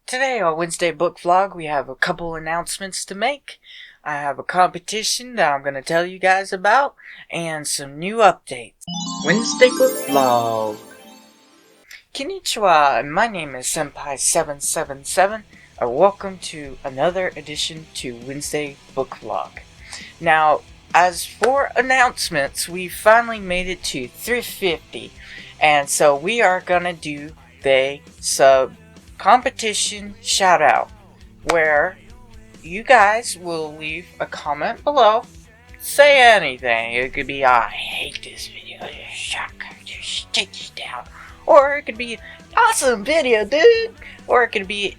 Today on Wednesday Book Vlog, we have a couple announcements to make. I have a competition that I'm going to tell you guys about, and some new updates. Wednesday Book Vlog. Konnichiwa, and my name is Senpai777, and welcome to another edition to Wednesday Book Vlog. Now, as for announcements, we finally made it to 350, and so we are going to do the competition shout out, where you guys will leave a comment below. Say anything. It could be, I hate this video, just take this down. Or it could be, awesome video, dude. Or it could be,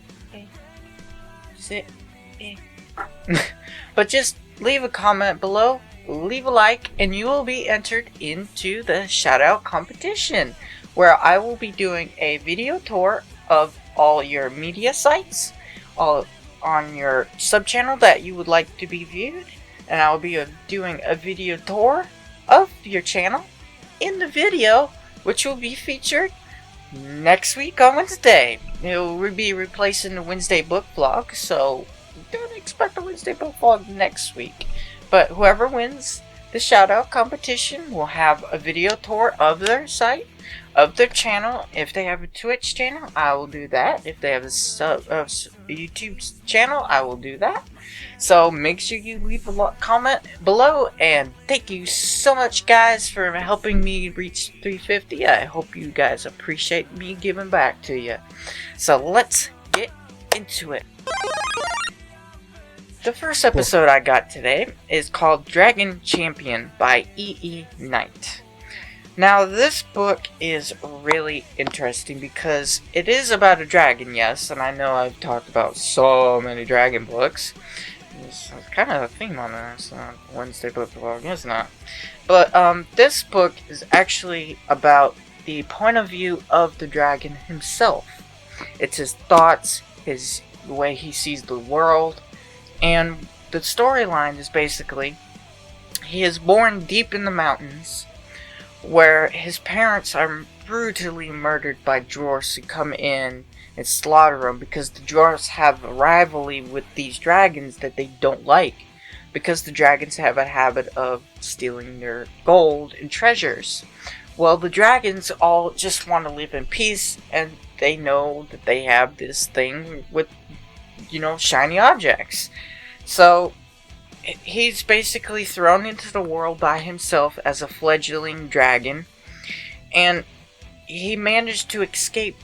but just leave a comment below, leave a like, and you will be entered into the shout out competition, where I will be doing a video tour of all your media sites, all on your sub-channel that you would like to be viewed, and I will be doing a video tour of your channel in the video, which will be featured next week on Wednesday. It will be replacing the Wednesday book vlog, so don't expect a Wednesday book vlog next week. But whoever wins the shout-out competition will have a video tour of their site, of their channel. If they have a Twitch channel, I will do that. If they have a YouTube channel, I will do that. So make sure you leave a comment below, and thank you so much, guys, for helping me reach 350. I hope you guys appreciate me giving back to you. So let's get into it. The first episode I got today is called Dragon Champion by E.E. Knight. Now, this book is really interesting because it is about a dragon, yes, and I know I've talked about so many dragon books. It's kind of a theme on this Wednesday book vlog, isn't it? But this book is actually about the point of view of the dragon himself. It's his thoughts, the way he sees the world, and the storyline is basically he is born deep in the mountains, where his parents are brutally murdered by dwarves who come in and slaughter him because the dwarves have a rivalry with these dragons that they don't like, because the dragons have a habit of stealing their gold and treasures. Well, the dragons all just want to live in peace, and they know that they have this thing with, shiny objects. So he's basically thrown into the world by himself as a fledgling dragon, and he managed to escape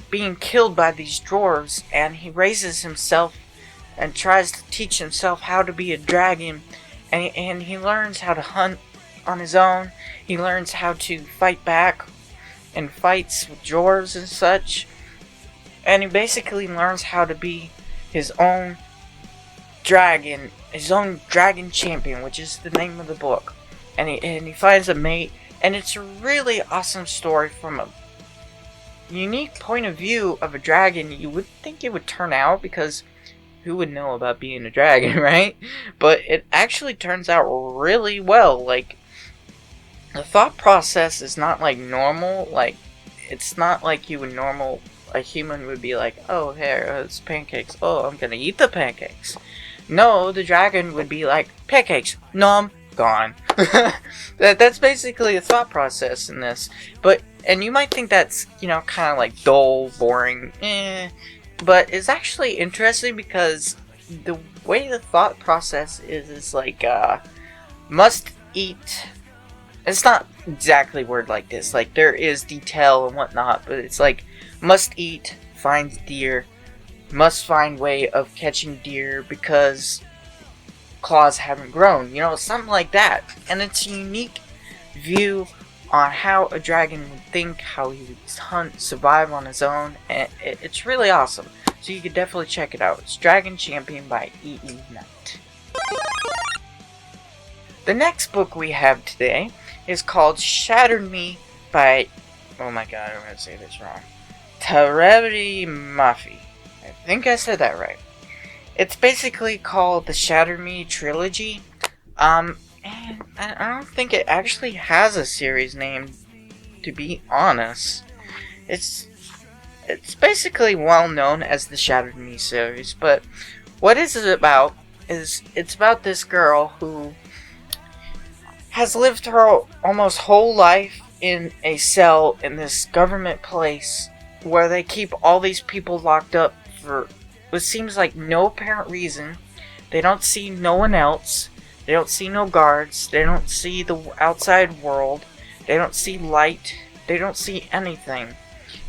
being killed by these dwarves, and he raises himself and tries to teach himself how to be a dragon, and he learns how to hunt on his own. He learns how to fight back in fights with dwarves and such, and he basically learns how to be his own dragon, his own dragon champion, which is the name of the book. And he finds a mate, and it's a really awesome story from a unique point of view of a dragon. You would think it would turn out, because who would know about being a dragon, right? But it actually turns out really well. Like, the thought process is not like normal. Like, it's not like a human would be like, oh, here, it's pancakes. Oh, I'm gonna eat the pancakes. No, the dragon would be like, pancakes, nom, gone. That's basically a thought process in this. And you might think that's, kind of like dull, boring, but it's actually interesting because the way the thought process is like, must eat. It's not exactly worded like this. Like, there is detail and whatnot, but it's like, must eat, finds deer, must find way of catching deer because claws haven't grown, something like that. And it's a unique view on how a dragon would think, how he would hunt, survive on his own, and it's really awesome. So you could definitely check it out. It's Dragon Champion by E.E. Knight. The next book we have today is called Shatter Me by, oh my god, I'm going to say this wrong, Tahereh Mafi. I think I said that right. It's basically called the Shatter Me trilogy. And I don't think it actually has a series name, to be honest. It's it's basically well known as the Shatter Me series, but what is it about is it's about this girl who has lived her almost whole life in a cell in this government place where they keep all these people locked up for what seems like no apparent reason. They don't see no one else. They don't see no guards. They don't see the outside world. They don't see light. They don't see anything.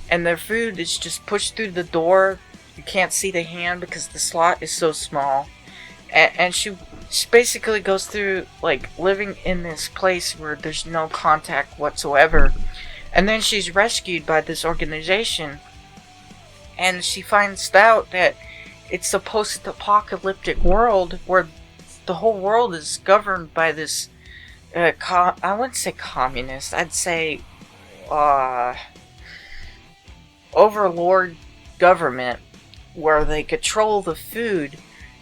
And their food is just pushed through the door. You can't see the hand because the slot is so small. And she basically goes through, like, living in this place where there's no contact whatsoever. And then she's rescued by this organization. And she finds out that it's a post-apocalyptic world where the whole world is governed by this, I wouldn't say communist, I'd say, overlord government, where they control the food.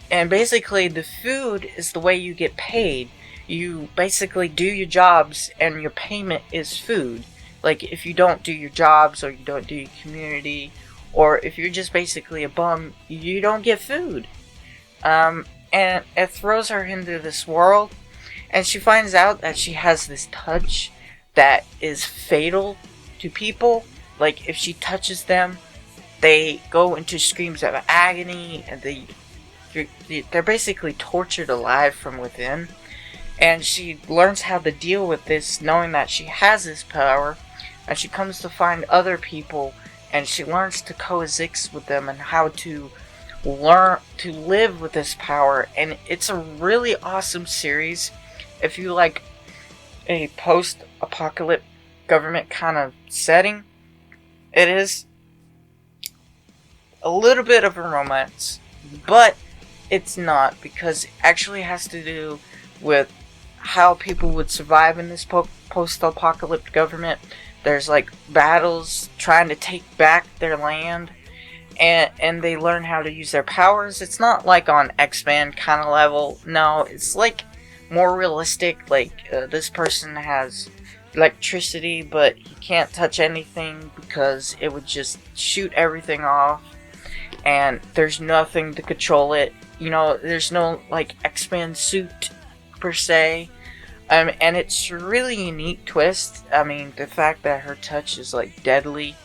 And basically, the food is the way you get paid. You basically do your jobs, and your payment is food. Like, if you don't do your jobs, or you don't do your community, or if you're just basically a bum, you don't get food. And it throws her into this world, and she finds out that she has this touch that is fatal to people. Like, if she touches them, they go into screams of agony, and they're basically tortured alive from within. And she learns how to deal with this, knowing that she has this power, and she comes to find other people, and she learns to coexist with them and how to learn to live with this power. And it's a really awesome series if you like a post-apocalyptic government kind of setting. It is a little bit of a romance, but it's not, because it actually has to do with how people would survive in this post-apocalyptic government. There's like battles trying to take back their land, and they learn how to use their powers. It's not like on X-Men kind of level. No, it's like more realistic. Like, this person has electricity, but he can't touch anything because it would just shoot everything off, and there's nothing to control it. You know, there's no, like, X-Men suit, per se. And it's a really unique twist. I mean, the fact that her touch is, like, deadly,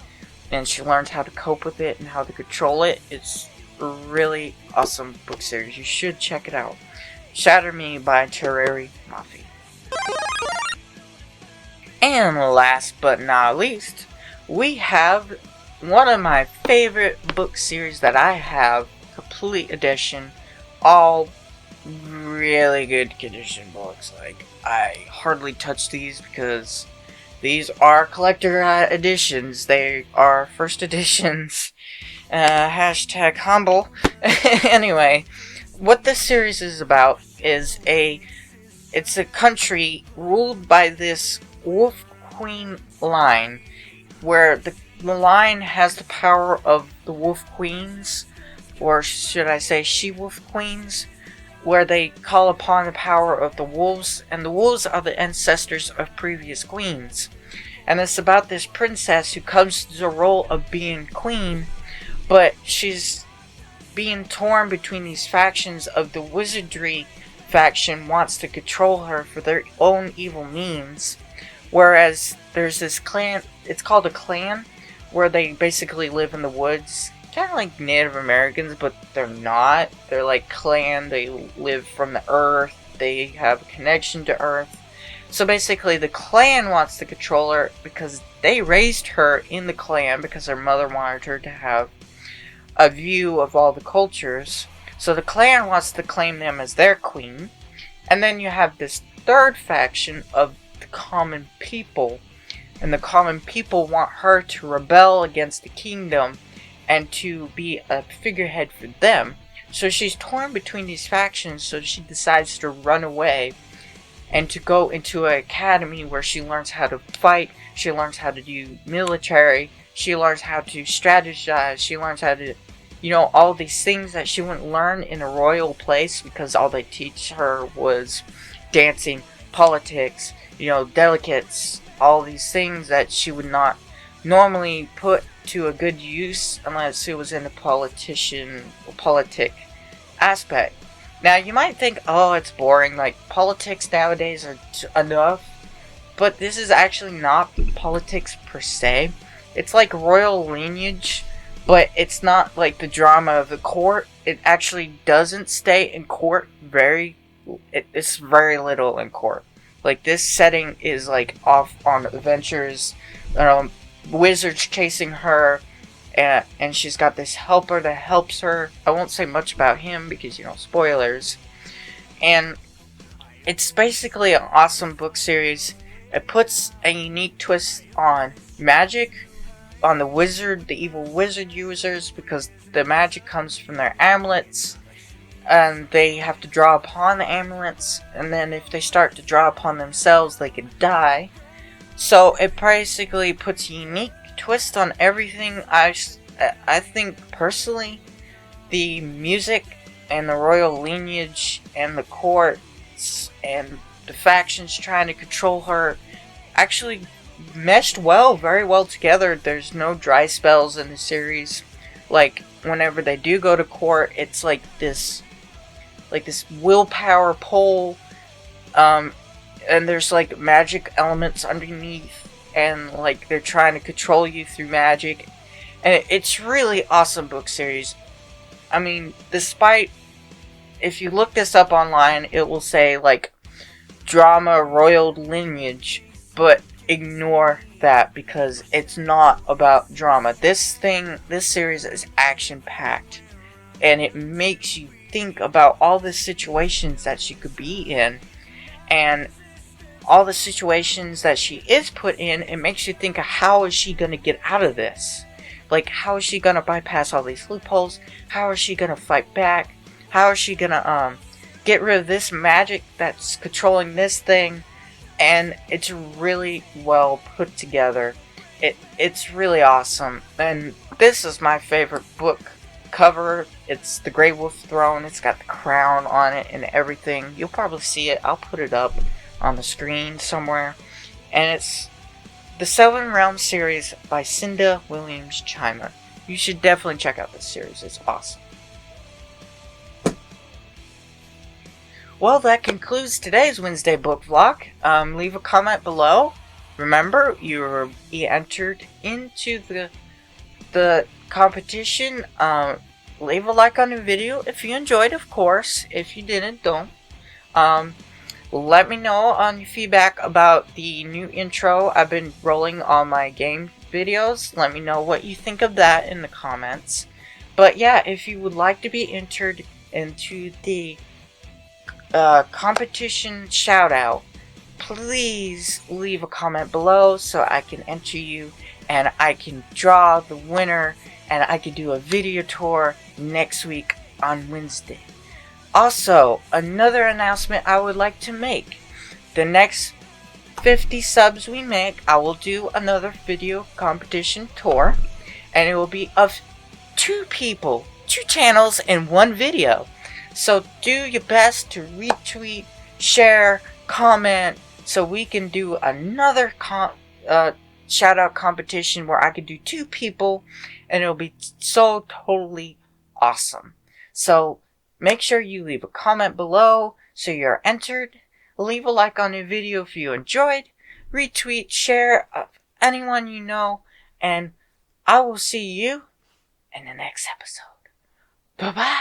and she learns how to cope with it and how to control it. It's a really awesome book series. You should check it out. Shatter Me by Tahereh Mafi. And last but not least, we have one of my favorite book series that I have, complete edition, all really good condition books. Like, I hardly touch these because these are collector editions. They are first editions. Hashtag humble. Anyway, what this series is about is it's a country ruled by this wolf queen line, where the line has the power of the wolf queens, or should I say she-wolf queens, where they call upon the power of the wolves, and the wolves are the ancestors of previous queens. And it's about this princess who comes to the role of being queen, but she's being torn between these factions. Of the wizardry faction wants to control her for their own evil means, whereas there's this clan, it's called a clan, where they basically live in the woods, kind of like Native Americans, but they're not. They're like clan, they live from the earth, they have a connection to earth. So basically the clan wants to control her because they raised her in the clan because her mother wanted her to have a view of all the cultures. So the clan wants to claim them as their queen. And then you have this third faction of the common people. And the common people want her to rebel against the kingdom and to be a figurehead for them. So she's torn between these factions, so she decides to run away and to go into an academy where she learns how to fight, she learns how to do military, she learns how to strategize, she learns how to, all these things that she wouldn't learn in a royal place because all they teach her was dancing, politics, delicates, all these things that she would not normally put to a good use unless it was in a politic aspect. Now you might think, oh, it's boring, like politics nowadays are enough, but this is actually not politics per se. It's like royal lineage, but it's not like the drama of the court. It actually doesn't stay in court it's very little in court. Like, this setting is like off on adventures, wizards chasing her, and she's got this helper that helps her. I won't say much about him because, spoilers. And it's basically an awesome book series. It puts a unique twist on magic, on the evil wizard users, because the magic comes from their amulets, and they have to draw upon the amulets, and then if they start to draw upon themselves, they could die. So it basically puts a unique twist on everything. I think personally, the music and the royal lineage and the courts and the factions trying to control her actually meshed very well together. There's no dry spells in the series. Like, whenever they do go to court, it's like this willpower pull, and there's like magic elements underneath, and like they're trying to control you through magic, and it's really awesome book series. I mean, if you look this up online, it will say like drama royal lineage, but ignore that because it's not about drama. This series is action packed, and it makes you think about all the situations that she could be in, and all the situations that she is put in. It makes you think of how is she going to get out of this. Like, how is she going to bypass all these loopholes? How is she going to fight back? How is she going to get rid of this magic that's controlling this thing? And it's really well put together. It's really awesome, and this is my favorite book cover. It's the Grey Wolf Throne. It's got the crown on it and everything. You'll probably see it. I'll put it up on the screen somewhere. And it's the Seven Realms series by Cinda Williams Chima. You should definitely check out this series. It's awesome. Well, that concludes today's Wednesday book vlog. Leave a comment below. Remember, you're entered into the competition. Leave a like on the video if you enjoyed, of course. If you didn't, don't. Let me know on your feedback about the new intro I've been rolling on my game videos. Let me know what you think of that in the comments. But yeah, if you would like to be entered into the competition shout out, please leave a comment below so I can enter you and I can draw the winner, and I can do a video tour next week on Wednesday. Also, another announcement I would like to make. The next 50 subs we make, I will do another video competition tour, and it will be of 2 channels in 1 video. So do your best to retweet, share, comment, so we can do another shout out competition where I can do 2 people, and it'll be so totally awesome. So make sure you leave a comment below so you're entered. Leave a like on the video if you enjoyed. Retweet, share of anyone you know, and I will see you in the next episode. Bye bye.